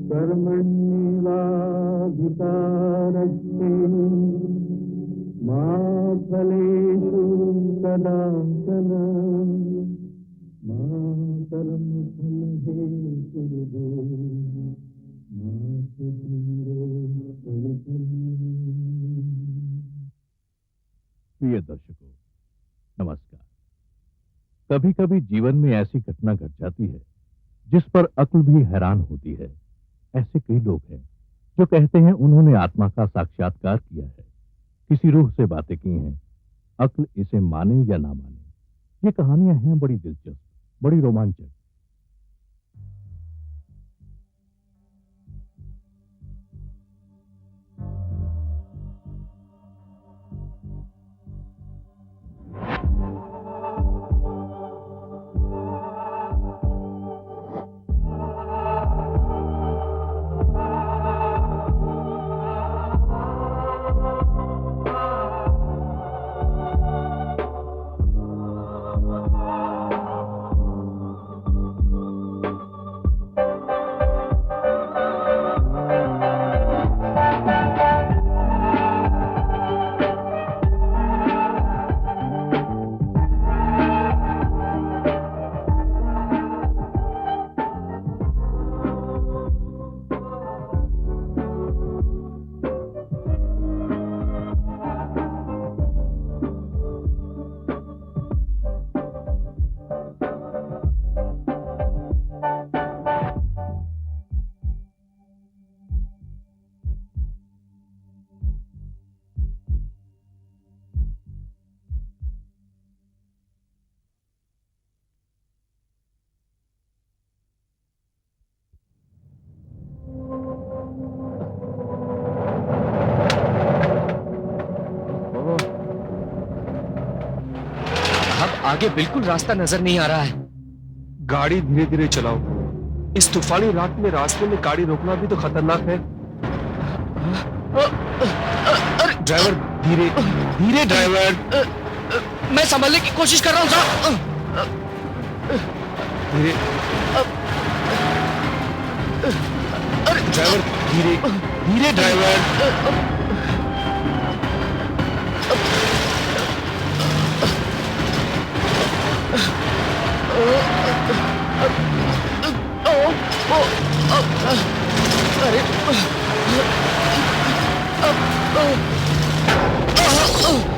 कर्मण्येवाधिकारस्ते मा फलेषु कदाचन मा कर्मफलहेतुर्भो मा शुचिर्भवतु। प्रिय दर्शकों, नमस्कार। कभी कभी जीवन में ऐसी घटना घट जाती है जिस पर अक्ल भी हैरान होती है। ऐसे कई लोग हैं जो कहते हैं उन्होंने आत्मा का साक्षात्कार किया है, किसी रूह से बातें की हैं। अक्ल इसे माने या ना माने, ये कहानियां हैं बड़ी दिलचस्प, बड़ी रोमांचक। आगे बिल्कुल रास्ता नजर नहीं आ रहा है। गाड़ी धीरे धीरे चलाओ। इस तूफानी रात में रास्ते में गाड़ी रोकना भी तो खतरनाक है। ड्राइवर धीरे धीरे। ड्राइवर मैं संभलने की कोशिश कर रहा हूँ साहब। धीरे। ड्राइवर धीरे धीरे। ड्राइवर अरे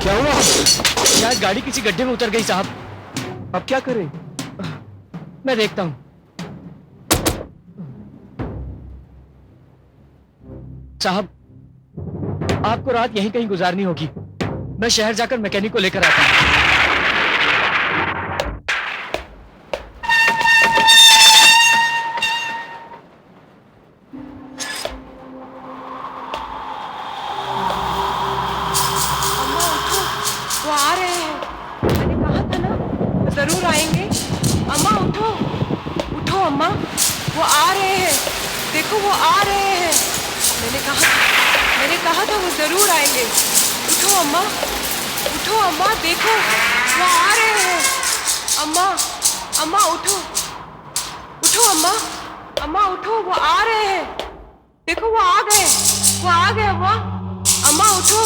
क्या हुआ? शायद गाड़ी किसी गड्ढे में उतर गई साहब। अब क्या करें? मैं देखता हूं। साहब, आपको रात यहीं कहीं गुजारनी होगी। मैं शहर जाकर मैकेनिक को लेकर आता हूं। जरूर आएंगे। अम्मा उठो, उठो अम्मा, वो आ रहे हैं। देखो वो आ रहे हैं। मैंने कहा था वो जरूर आएंगे। उठो अम्मा, देखो वो आ रहे हैं। अम्मा, अम्मा उठो, उठो अम्मा, अम्मा उठो, वो आ रहे हैं। देखो वो आ गए अम्मा, अम्मा उठो।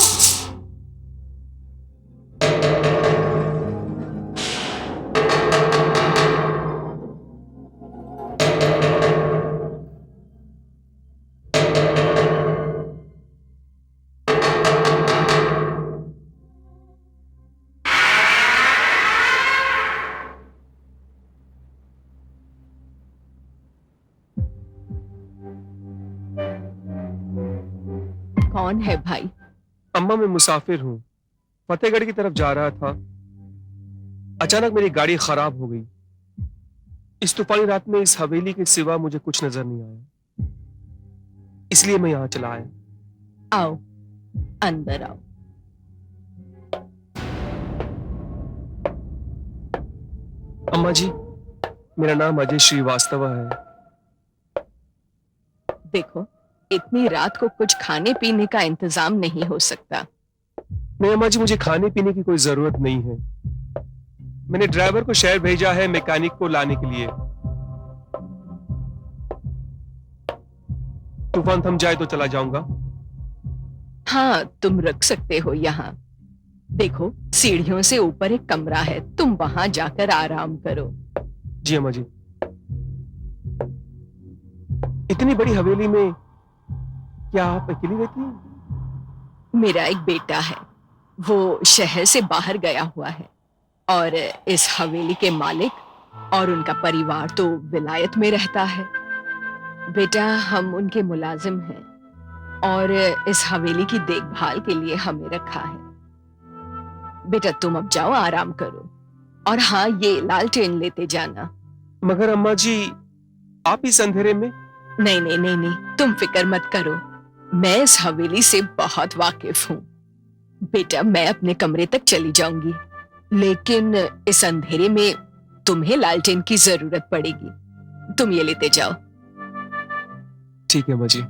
कौन है भाई? अम्मा, मैं मुसाफिर हूँ। फतेहगढ़ की तरफ जा रहा था। अचानक मेरी गाड़ी खराब हो गई। इस तूफानी रात में इस हवेली के सिवा मुझे कुछ नजर नहीं आया, इसलिए मैं यहां चला आया। आओ, अंदर आओ। अम्मा जी, मेरा नाम अजय श्रीवास्तव है। देखो, इतनी रात को कुछ खाने पीने का इंतजाम नहीं हो सकता। नहीं अम्मा जी, मुझे खाने पीने की कोई जरूरत नहीं है। मैंने ड्राइवर को शहर भेजा है मैकेनिक को लाने के लिए। तूफान थम जाए तो चला जाऊंगा। हाँ, तुम रुक सकते हो यहाँ। देखो, सीढ़ियों से ऊपर एक कमरा है, तुम वहां जाकर आराम करो। जी अम्मा जी। इतनी बड़ी हवेली में क्या आप अकेली रहती हैं? मेरा एक बेटा है, वो शहर से बाहर गया हुआ है, और इस हवेली के मालिक और उनका परिवार तो विलायत में रहता है। बेटा, हम उनके मुलाजिम हैं और इस हवेली की देखभाल के लिए हमें रखा है। बेटा, तुम अब जाओ, आराम करो, और हाँ, ये लालटेन लेते जाना। मगर अम्मा जी, आप इस अंधेरे में? नहीं नहीं नहीं नहीं, तुम फिक्र मत करो, मैं इस हवेली से बहुत वाकिफ हूँ। बेटा, मैं अपने कमरे तक चली जाऊंगी, लेकिन इस अंधेरे में तुम्हें लालटेन की जरूरत पड़ेगी। तुम ये लेते जाओ। ठीक है अम्मा जी।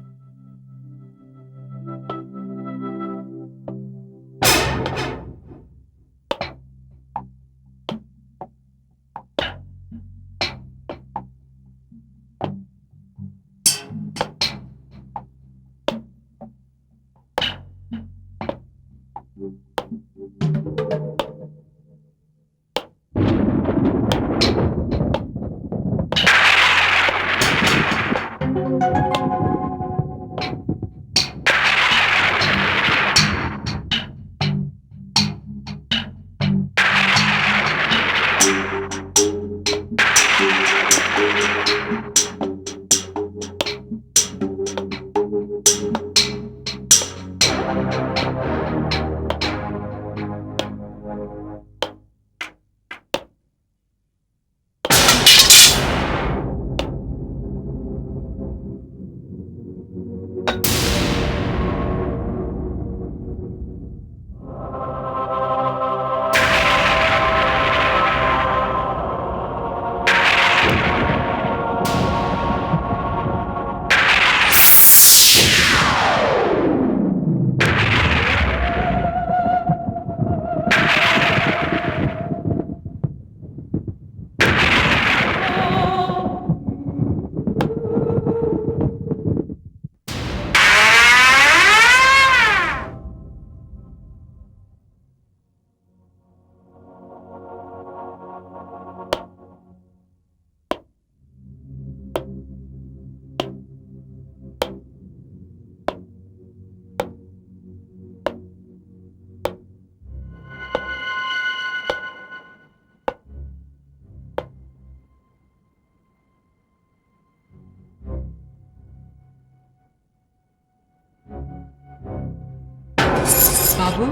बाबू,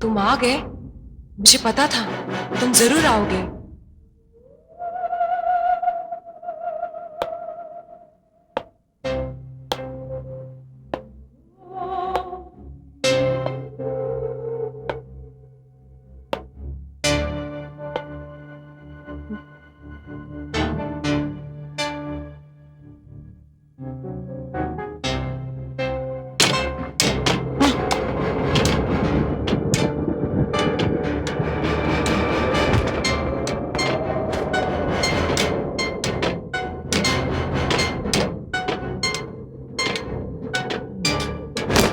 तुम आ गए। मुझे पता था तुम जरूर आओगे।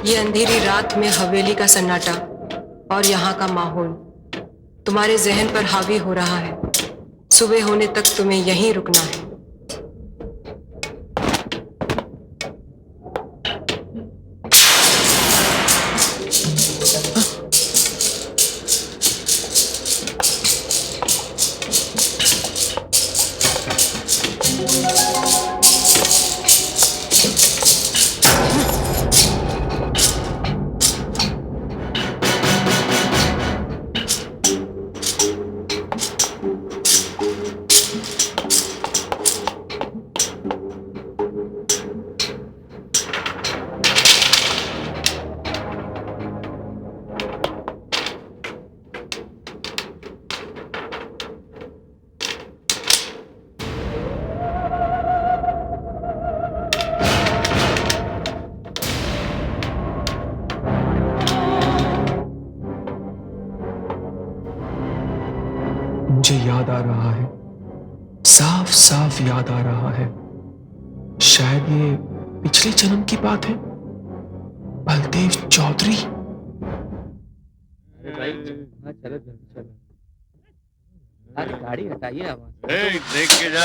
ये अंधेरी रात में हवेली का सन्नाटा और यहाँ का माहौल तुम्हारे जहन पर हावी हो रहा है। सुबह होने तक तुम्हें यहीं रुकना है। मुझे याद आ रहा है, साफ साफ याद आ रहा है। शायद ये पिछले जन्म की बात है। बलदेव चौधरी। अरे भाई हाँ चलो जल्दी चलो। अरे गाड़ी हटाइए आप वहाँ से। देख के जा।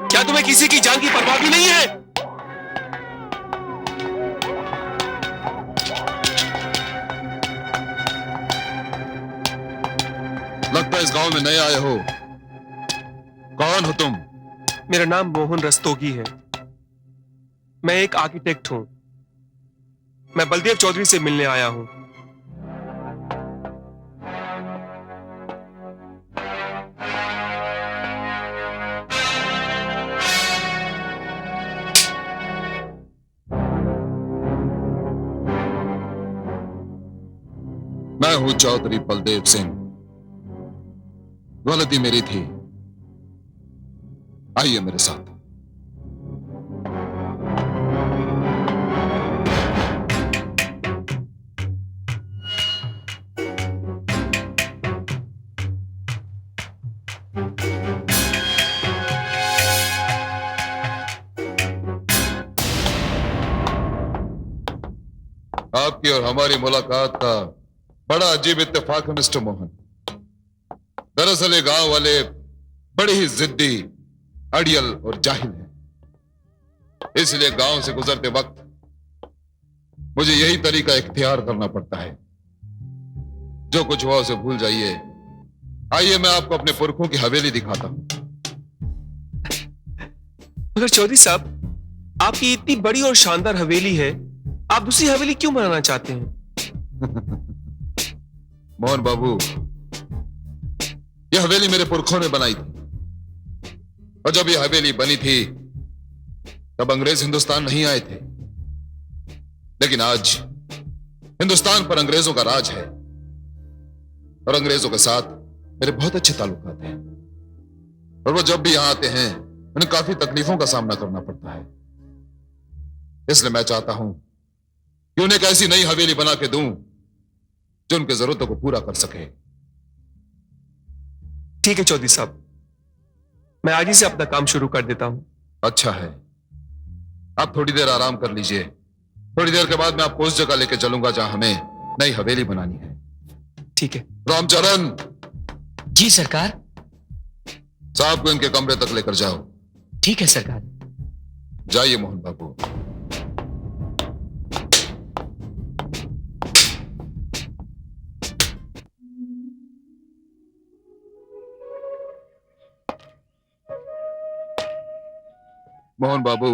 क्या तुम्हें किसी की जान की परवाह भी नहीं है? लगता है इस गांव में नए आए हो। कौन हो तुम? मेरा नाम मोहन रस्तोगी है। मैं एक आर्किटेक्ट हूं। मैं बलदेव चौधरी से मिलने आया हूं। मैं हूं चौधरी बलदेव सिंह। गलती मेरी थी। आइए मेरे साथ। आपकी और हमारी मुलाकात का बड़ा अजीब इत्तेफाक है मिस्टर मोहन। दरअसल ये गांव वाले बड़े ही जिद्दी, अड़ियल और जाहिल हैं। इसलिए गांव से गुजरते वक्त मुझे यही तरीका इख्तियार करना पड़ता है। जो कुछ हुआ उसे भूल जाइए। आइए मैं आपको अपने पुरखों की हवेली दिखाता हूं। मगर चौधरी साहब, आपकी इतनी बड़ी और शानदार हवेली है, आप दूसरी हवेली क्यों बनाना चाहते हैं? मोहन बाबू, यह हवेली मेरे पुरखों ने बनाई थी। और जब यह हवेली बनी थी तब अंग्रेज हिंदुस्तान नहीं आए थे। लेकिन आज हिंदुस्तान पर अंग्रेजों का राज है और अंग्रेजों के साथ मेरे बहुत अच्छे ताल्लुकात हैं। और वो जब भी यहां आते हैं उन्हें काफी तकलीफों का सामना करना पड़ता है। इसलिए मैं चाहता हूं कि उन्हें एक ऐसी नई हवेली बना के दूं जो उनकी जरूरतों को पूरा कर सके। ठीक है चौधरी साहब, मैं आज ही से अपना काम शुरू कर देता हूं। अच्छा है, आप थोड़ी देर आराम कर लीजिए। थोड़ी देर के बाद मैं आपको उस जगह लेके चलूंगा जहां हमें नई हवेली बनानी है। ठीक है। रामचरण, जी सरकार। साहब को इनके कमरे तक लेकर जाओ। ठीक है सरकार। जाइए मोहन बाबू। मोहन बाबू,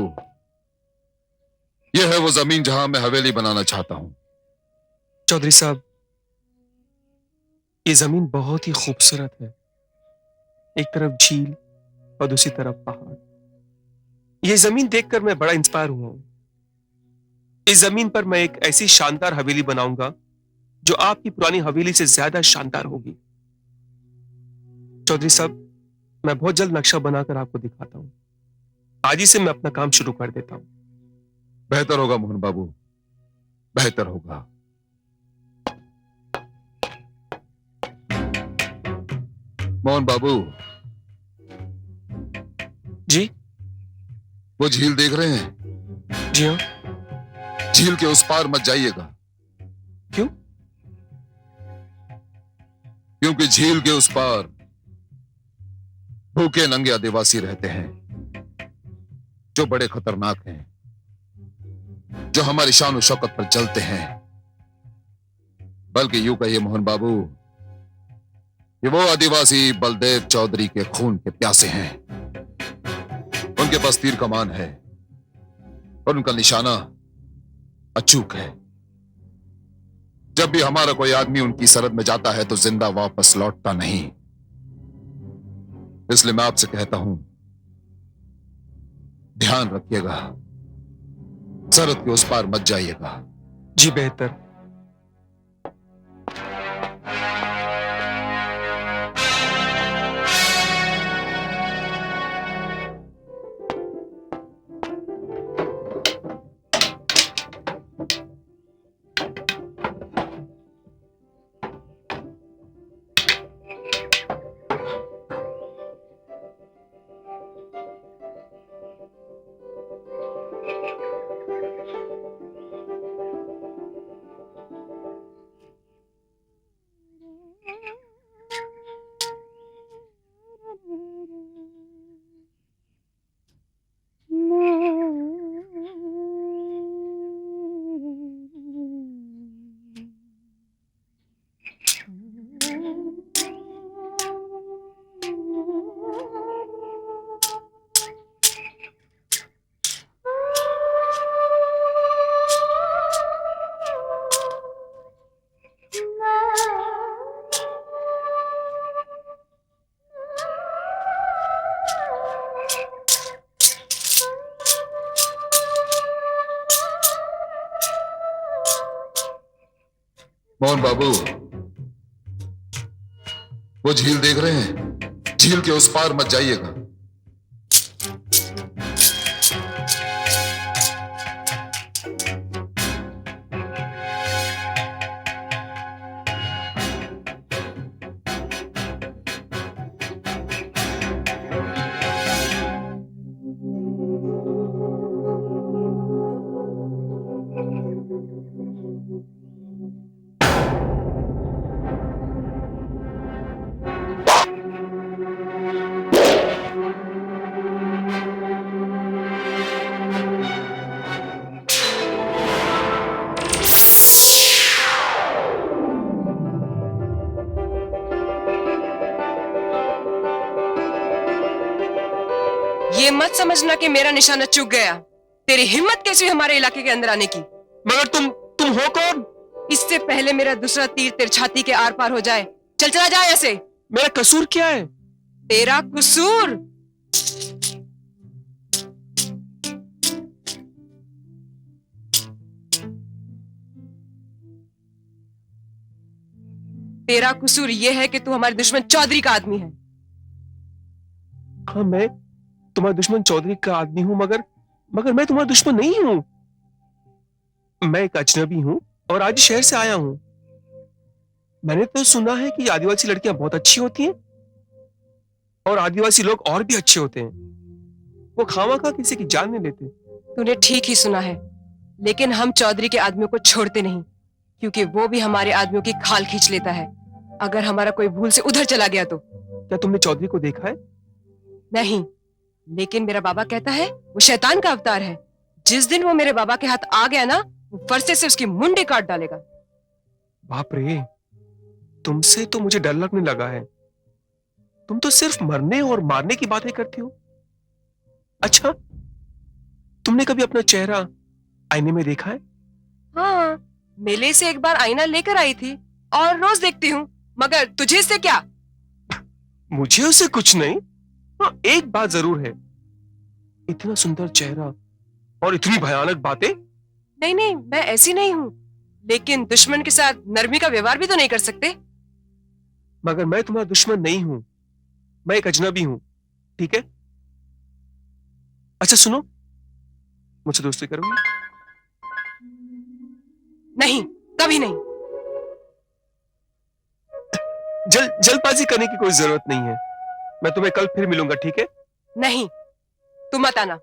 यह है वो जमीन जहां मैं हवेली बनाना चाहता हूं। चौधरी साहब, ये जमीन बहुत ही खूबसूरत है। एक तरफ झील और दूसरी तरफ पहाड़। ये जमीन देखकर मैं बड़ा इंस्पायर हुआ हूं। इस जमीन पर मैं एक ऐसी शानदार हवेली बनाऊंगा जो आपकी पुरानी हवेली से ज्यादा शानदार होगी। चौधरी साहब, मैं बहुत जल्द नक्शा बनाकर आपको दिखाता हूं। आज ही से मैं अपना काम शुरू कर देता हूं। बेहतर होगा मोहन बाबू, बेहतर होगा। मोहन बाबू जी? वो झील देख रहे हैं? जी हाँ। झील के उस पार मत जाइएगा। क्यों? क्योंकि झील के उस पार भूखे नंगे आदिवासी रहते हैं जो बड़े खतरनाक हैं। जो हमारी शान और शौकत पर जलते हैं, बल्कि यूं कहिए मोहन बाबू कि वो आदिवासी बलदेव चौधरी के खून के प्यासे हैं। उनके पास तीर कमान है और उनका निशाना अचूक है। जब भी हमारा कोई आदमी उनकी सरहद में जाता है तो जिंदा वापस लौटता नहीं। इसलिए मैं आपसे कहता हूं, ध्यान रखिएगा, सरहद के उस पार मत जाइएगा। जी बेहतर। मोहन बाबू, वो झील देख रहे हैं? झील के उस पार मत जाइएगा। ये मत समझना कि मेरा निशाना चूक गया। तेरी हिम्मत कैसी हुई हमारे इलाके के अंदर आने की? मगर तुम हो कौन? इससे पहले मेरा दूसरा तीर तेरी छाती के आर पार हो जाए, चला जाए ऐसे। मेरा कसूर क्या है? तेरा कसूर तेरा कसूर यह है कि तू हमारे दुश्मन चौधरी का आदमी है। हाँ, मैं तुम्हारे दुश्मन चौधरी का आदमी हूं, मगर मैं तुम्हारा दुश्मन नहीं हूं। मैं एक अजनबी हूं और आज शहर से आया हूं। मैंने तो सुना है कि आदिवासी लड़कियां बहुत अच्छी होती हैं और आदिवासी लोग और भी अच्छे होते हैं। वो खामखा किसी की जान नहीं लेते। तूने ठीक ही सुना है, लेकिन हम चौधरी के आदमियों को छोड़ते नहीं, क्योंकि वो भी हमारे आदमियों की खाल खींच लेता है। अगर हमारा कोई भूल से उधर चला गया तो। क्या तुमने चौधरी को देखा है? नहीं, लेकिन मेरा बाबा कहता है वो शैतान का अवतार है। जिस दिन वो मेरे बाबा के हाथ आ गया ना, वो फरसे से उसकी मुंडी काट डालेगा। बाप रे, तुमसे तो मुझे डर लगने लगा है। तुम तो सिर्फ मरने और मारने की बातें करती हो। अच्छा, तुमने कभी अपना चेहरा आईने में देखा है? हाँ, मेले से एक बार आईना लेकर आई थी और रोज देखती हूँ, मगर तुझे इससे क्या? मुझे उसे कुछ नहीं। हाँ, एक बात जरूर है, इतना सुंदर चेहरा और इतनी भयानक बातें। नहीं नहीं, मैं ऐसी नहीं हूँ, लेकिन दुश्मन के साथ नरमी का व्यवहार भी तो नहीं कर सकते। मगर मैं तुम्हारा दुश्मन नहीं हूं, मैं एक अजनबी हूं, ठीक है? अच्छा सुनो, मुझसे दोस्ती करोगी? नहीं, कभी नहीं। जल्दबाजी करने की कोई जरूरत नहीं है। मैं तुम्हें कल फिर मिलूंगा, ठीक है? नहीं, तुम मत आना।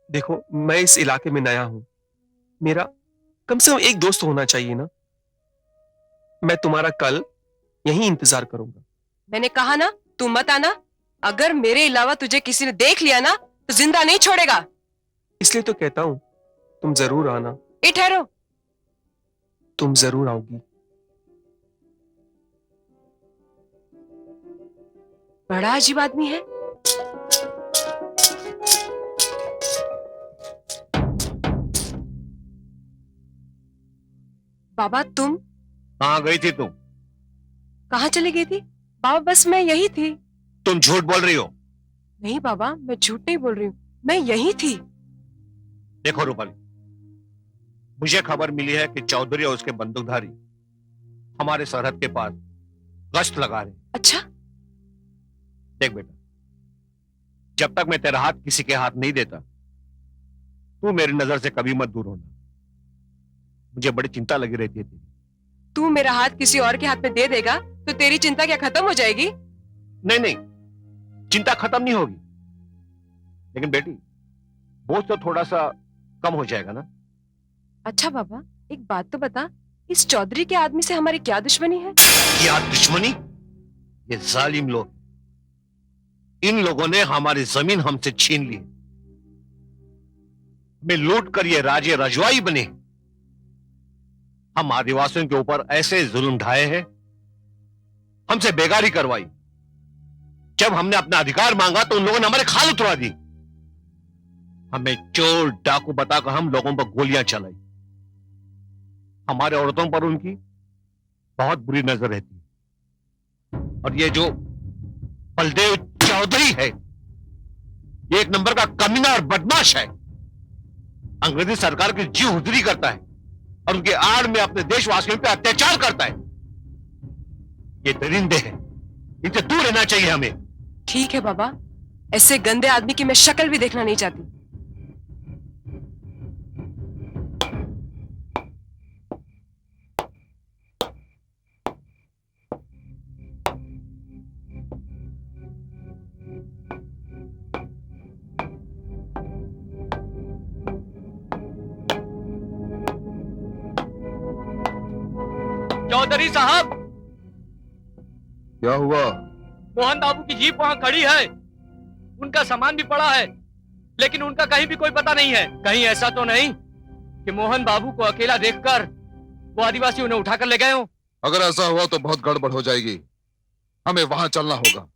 देखो, मैं इस इलाके में नया हूं, मेरा कम से कम एक दोस्त होना चाहिए ना। मैं तुम्हारा कल यहीं इंतजार करूंगा। मैंने कहा ना, तुम मत आना। अगर मेरे अलावा तुझे किसी ने देख लिया ना, तो जिंदा नहीं छोड़ेगा। इसलिए तो कहता हूं तुम जरूर आना। ए ठहरो। तुम जरूर आओगी। बड़ा अजीब आदमी है। बाबा तुम कहाँ गई थी तुम? कहाँ चली गई थी? बाबा बस मैं यही थी। तुम झूठ बोल रही हो। नहीं बाबा, मैं झूठ नहीं बोल रही हूँ, मैं यही थी। देखो रूपाली, मुझे खबर मिली है कि चौधरी और उसके बंदूकधारी हमारे सरहद के पास गश्त लगा रहे हैं। अच्छा। देख बेटा, जब तक मैं तेरा हाथ किसी के हाथ नहीं देता, तू मेरी नजर से कभी मत दूर होना। मुझे बड़ी चिंता लगी रहती है तेरी। तू मेरा हाथ किसी और के हाथ में दे देगा तो तेरी चिंता क्या खत्म हो जाएगी? नहीं नहीं, चिंता खत्म नहीं होगी, लेकिन बेटी बोझ तो थोड़ा सा कम हो जाएगा ना। अच्छा बाबा, एक बात तो बता, इस चौधरी के आदमी से हमारी क्या दुश्मनी है? क्या दुश्मनी? ये जालिम लोग, इन लोगों ने हमारी जमीन हमसे छीन ली। हमें लूट कर ये राजे रजवाई बने। हम आदिवासियों के ऊपर ऐसे जुल्म ढाए हैं, हमसे बेगारी करवाई। जब हमने अपना अधिकार मांगा तो उन लोगों ने हमारे खाल उतरवा दी। हमें चोर डाकू बताकर हम लोगों पर गोलियां चलाई। हमारे औरतों पर उनकी बहुत बुरी नजर रहती है। और ये जो बलदेव चौधरी है, ये एक नंबर का कमीना और बदमाश है। अंग्रेजी सरकार की जी हुजरी करता है और उनके आड़ में अपने देशवासियों पर अत्याचार करता है। ये दरिंदे हैं, इनसे दूर रहना चाहिए हमें। ठीक है बाबा, ऐसे गंदे आदमी की मैं शक्ल भी देखना नहीं चाहती। चौधरी साहब, क्या हुआ? मोहन बाबू की जीप वहां खड़ी है, उनका सामान भी पड़ा है, लेकिन उनका कहीं भी कोई पता नहीं है। कहीं ऐसा तो नहीं कि मोहन बाबू को अकेला देखकर वो आदिवासी उन्हें उठाकर ले गए हो? अगर ऐसा हुआ तो बहुत गड़बड़ हो जाएगी। हमें वहां चलना होगा।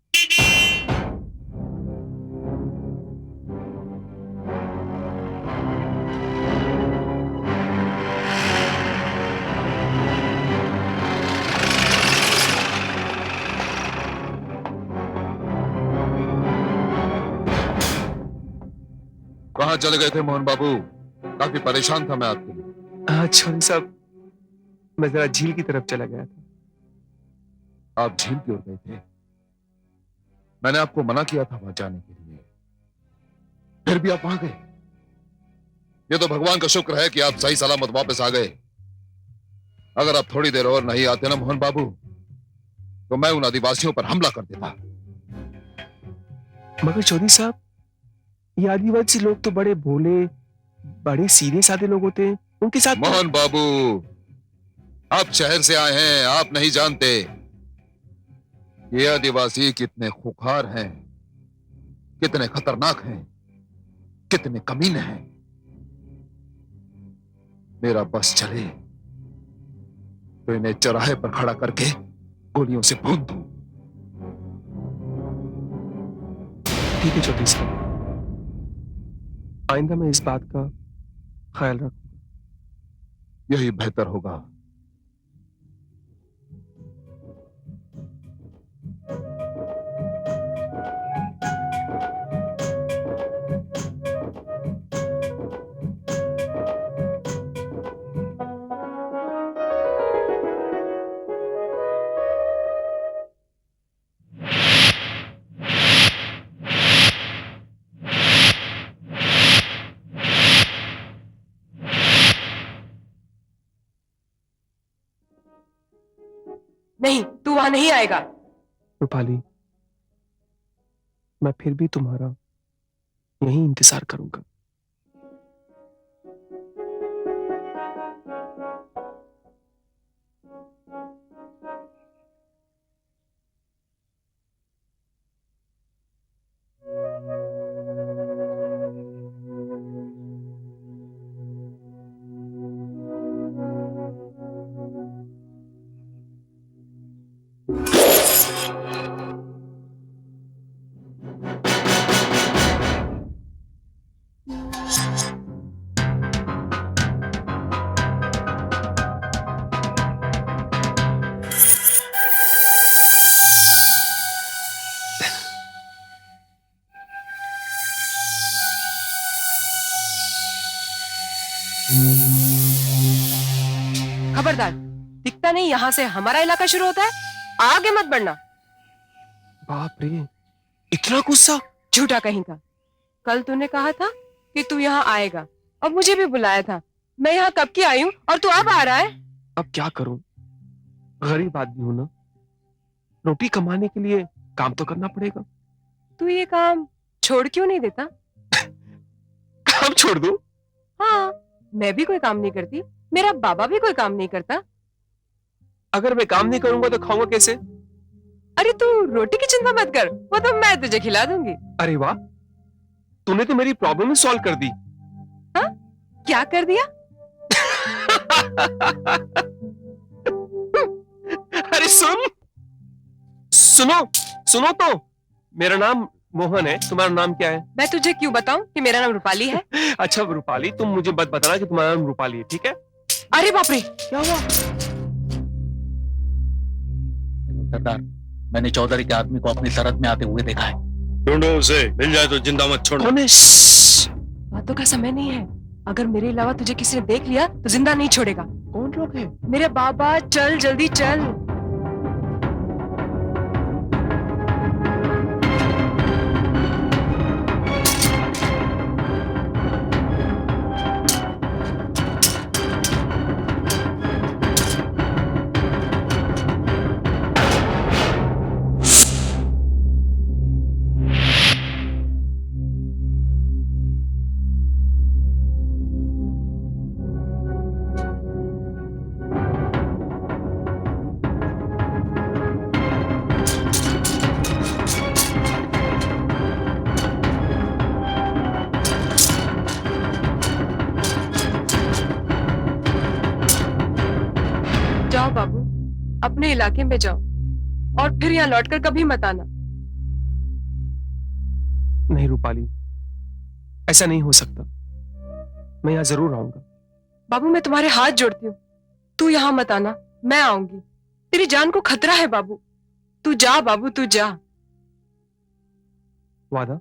कहाँ चले गए थे मोहन बाबू? काफी परेशान था मैं आपके लिए। हाँ चौधरी साहब, मैं जरा झील की तरफ चला गया था। आप झील की ओर गए थे? मैंने आपको मना किया था वहां जाने के लिए, फिर भी आप वहां गए। ये तो भगवान का शुक्र है कि आप सही सलामत वापस आ गए। अगर आप थोड़ी देर और नहीं आते ना मोहन बाबू, तो मैं उन आदिवासियों पर हमला कर देता। मगर चौधरी साहब, ये आदिवासी लोग तो बड़े भोले, बड़े सीधे साधे लोग होते हैं। उनके साथ मोहन बाबू, आप शहर से आए हैं, आप नहीं जानते ये आदिवासी कितने खुखार हैं, कितने खतरनाक हैं, कितने कमीने हैं। मेरा बस चले तो इन्हें चौराहे पर खड़ा करके गोलियों से भून दूं। ठीक है चौधरी साहब, आइंदा मैं इस बात का ख्याल रखूंगा। यही बेहतर होगा। नहीं, तू वहां नहीं आएगा। रूपाली, मैं फिर भी तुम्हारा यही इंतजार करूंगा। खबरदार, दिखता नहीं यहाँ से हमारा इलाका शुरू होता है, आगे मत बढ़ना। बाप रे, इतना गुस्सा! झूठा कहीं का। कल तूने कहा था कि तू यहाँ आएगा और मुझे भी बुलाया था। मैं यहाँ कब की आई हूँ और तू अब आ रहा है। अब क्या करूं, गरीब आदमी हूं ना, रोटी कमाने के लिए काम तो करना पड़ेगा। तू ये काम छोड़ क्यों नहीं देता? काम छोड़ दूं? हाँ, मैं भी कोई काम नहीं करती, मेरा बाबा भी कोई काम नहीं करता। अगर मैं काम नहीं करूंगा तो खाऊंगा कैसे? अरे तू रोटी की चिंता मत कर, वो तो मैं तुझे खिला दूंगी। अरे वाह, तूने तो मेरी प्रॉब्लम ही सॉल्व कर दी। हाँ? क्या कर दिया? अरे सुनो सुनो तो, मेरा नाम मोहन है, तुम्हारा नाम क्या है? मैं तुझे क्यों बताऊं कि मेरा नाम रूपाली है? अच्छा रूपाली, तुम मुझे मत बताना कि तुम्हारा नाम रूपाली है, ठीक है? अरे बाप रे, क्या हुआ? सरदार, मैंने चौधरी के आदमी को अपनी सरहद में आते हुए देखा है। ढूंढो उसे, मिल जाए तो जिंदा मत छोड़ो। कौन है? बातों का समय नहीं है। अगर मेरे अलावा तुझे किसी ने देख लिया तो जिंदा नहीं छोड़ेगा। कौन लोग हैं? मेरे बाबा, चल जल्दी चल। जाओ बाबू, अपने इलाके में जाओ और फिर यहाँ लौटकर कभी मत आना। नहीं रूपाली, ऐसा नहीं हो सकता, मैं यहाँ जरूर आऊंगा। बाबू मैं तुम्हारे हाथ जोड़ती हूँ, तू यहाँ मत आना, मैं आऊंगी। तेरी जान को खतरा है बाबू, तू जा बाबू, तू जा। वादा?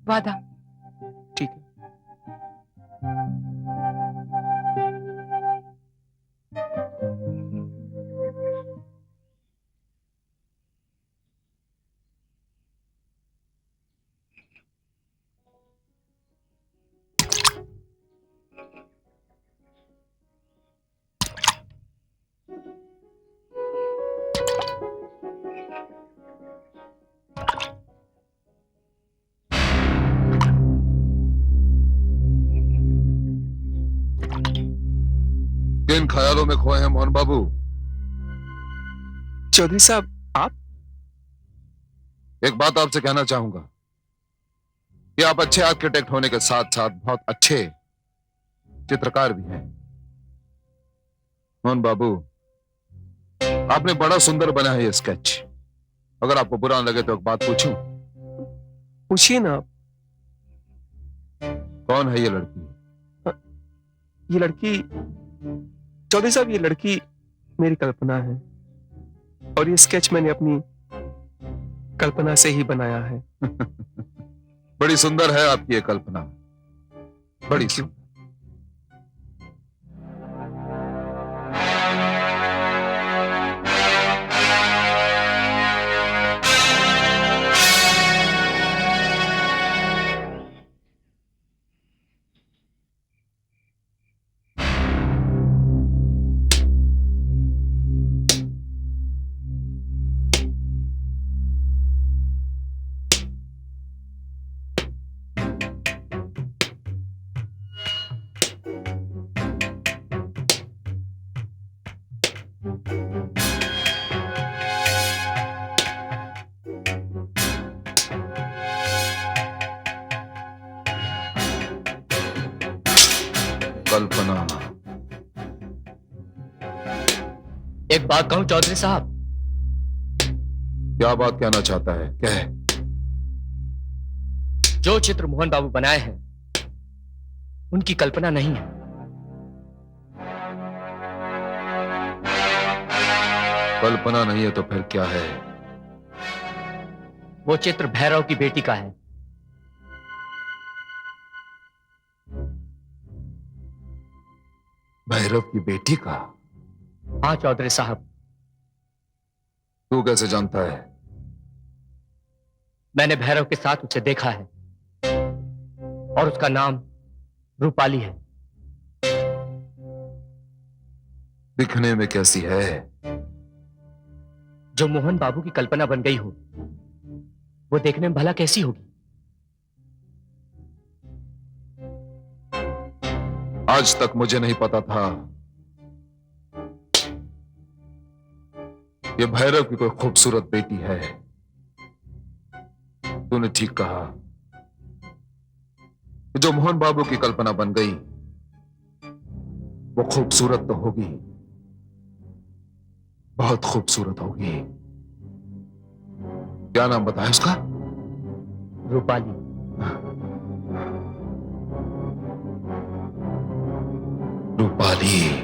वादा। ठीक है। किन ख्यालों में खोए हैं मोहन बाबू? चौधरी साहब, आप? एक बात आपसे कहना चाहूंगा कि आप अच्छे आर्किटेक्ट होने के साथ साथ बहुत अच्छे चित्रकार भी हैं। मोहन बाबू, आपने बड़ा सुंदर बना है ये स्केच। अगर आपको बुरा न लगे तो एक बात पूछूं? पूछिए ना। कौन है ये लड़की? ये लड़की, चौधरी साहब, ये लड़की मेरी कल्पना है और ये स्केच मैंने अपनी कल्पना से ही बनाया है। बड़ी सुंदर है आपकी ये कल्पना, बड़ी सुंदर। कल्पना। एक बात कहूं चौधरी साहब? क्या बात कहना चाहता है? कह। जो चित्र मोहन बाबू बनाए हैं उनकी कल्पना नहीं है। कल्पना नहीं है तो फिर क्या है? वो चित्र भैरव की बेटी का है। भैरव की बेटी का? हाँ चौधरी साहब, तू कैसे जानता है? मैंने भैरव के साथ उसे देखा है और उसका नाम रूपाली है। दिखने में कैसी है? जो मोहन बाबू की कल्पना बन गई हो, वो देखने में भला कैसी होगी? आज तक मुझे नहीं पता था ये भैरव की कोई खूबसूरत बेटी है। तूने ठीक कहा, जो मोहन बाबू की कल्पना बन गई वो खूबसूरत तो होगी, बहुत खूबसूरत होगी। क्या नाम बताया उसका? रूपाली। रूपाली।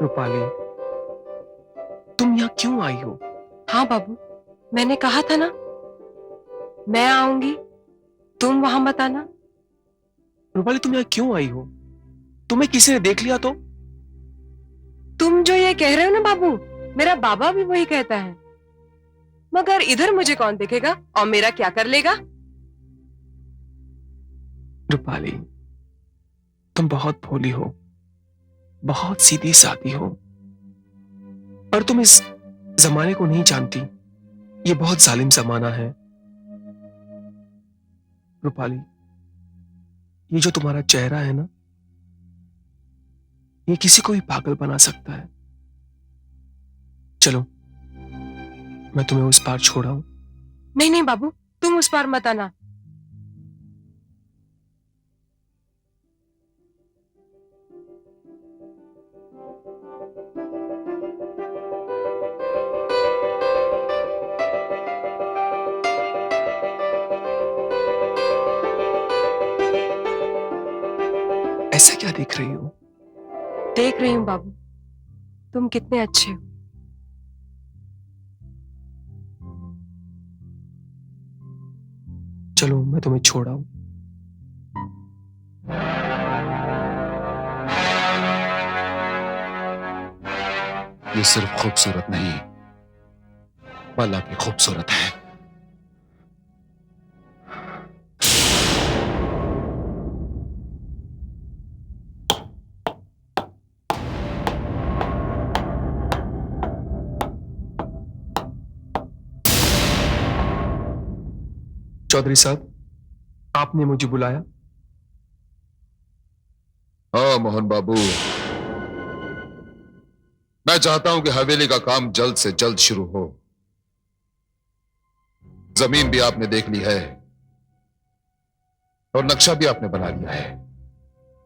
रूपाली, तुम यहाँ क्यों आई हो? हाँ बाबू, मैंने कहा था ना, मैं आऊंगी, तुम वहां मत आना। रूपाली, तुम यहाँ क्यों आई हो? तुम्हें किसी ने देख लिया तो? तुम जो ये कह रहे हो ना बाबू, मेरा बाबा भी वही कहता है। मगर इधर मुझे कौन देखेगा और मेरा क्या कर लेगा? रूपाली, तुम बहुत भोली हो, बहुत सीधी सादी हो, और तुम इस जमाने को नहीं जानती। ये बहुत जालिम जमाना है। रूपाली, ये जो तुम्हारा चेहरा है ना, ये किसी को भी पागल बना सकता है। चलो, मैं तुम्हें उस पार छोड़ाऊं? नहीं नहीं बाबू, तुम उस पार मत आना। ऐसा क्या देख रही हो? देख रही हूँ बाबू, तुम कितने अच्छे हो। चलो, मैं तुम्हें छोड़ाऊं? ये सिर्फ खूबसूरत नहीं, हालांकि खूबसूरत है। चौधरी साहब, आपने मुझे बुलाया? हाँ मोहन बाबू, मैं चाहता हूं कि हवेली का काम जल्द से जल्द शुरू हो। जमीन भी आपने देख ली है और नक्शा भी आपने बना लिया है।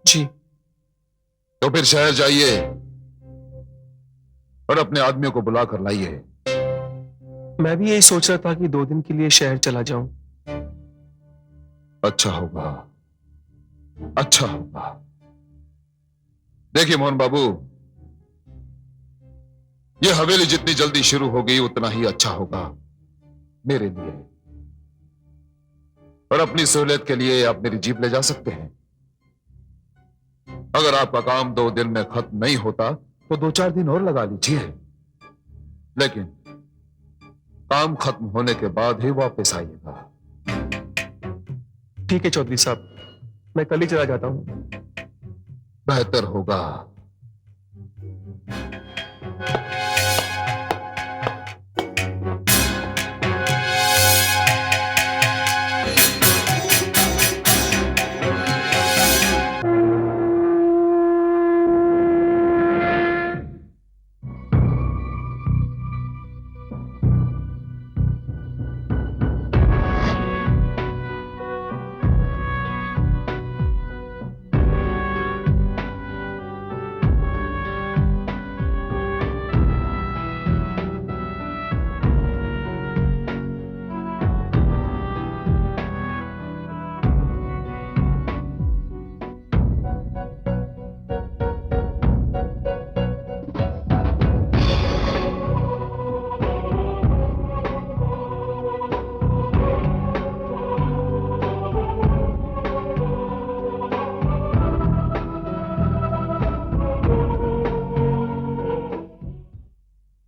जी। तो फिर शहर जाइए और अपने आदमियों को बुलाकर लाइए। मैं भी यही सोच रहा था कि 2 दिन के लिए शहर चला जाऊं। अच्छा होगा, अच्छा होगा। देखिए मोहन बाबू, यह हवेली जितनी जल्दी शुरू होगी उतना ही अच्छा होगा मेरे लिए। और अपनी सहूलियत के लिए आप मेरी जीप ले जा सकते हैं। अगर आपका काम 2 दिन में खत्म नहीं होता तो 2-4 दिन और लगा लीजिए, लेकिन काम खत्म होने के बाद ही वापस आइएगा। ठीक है चौधरी साहब, मैं कल ही चला जाता हूँ। बेहतर होगा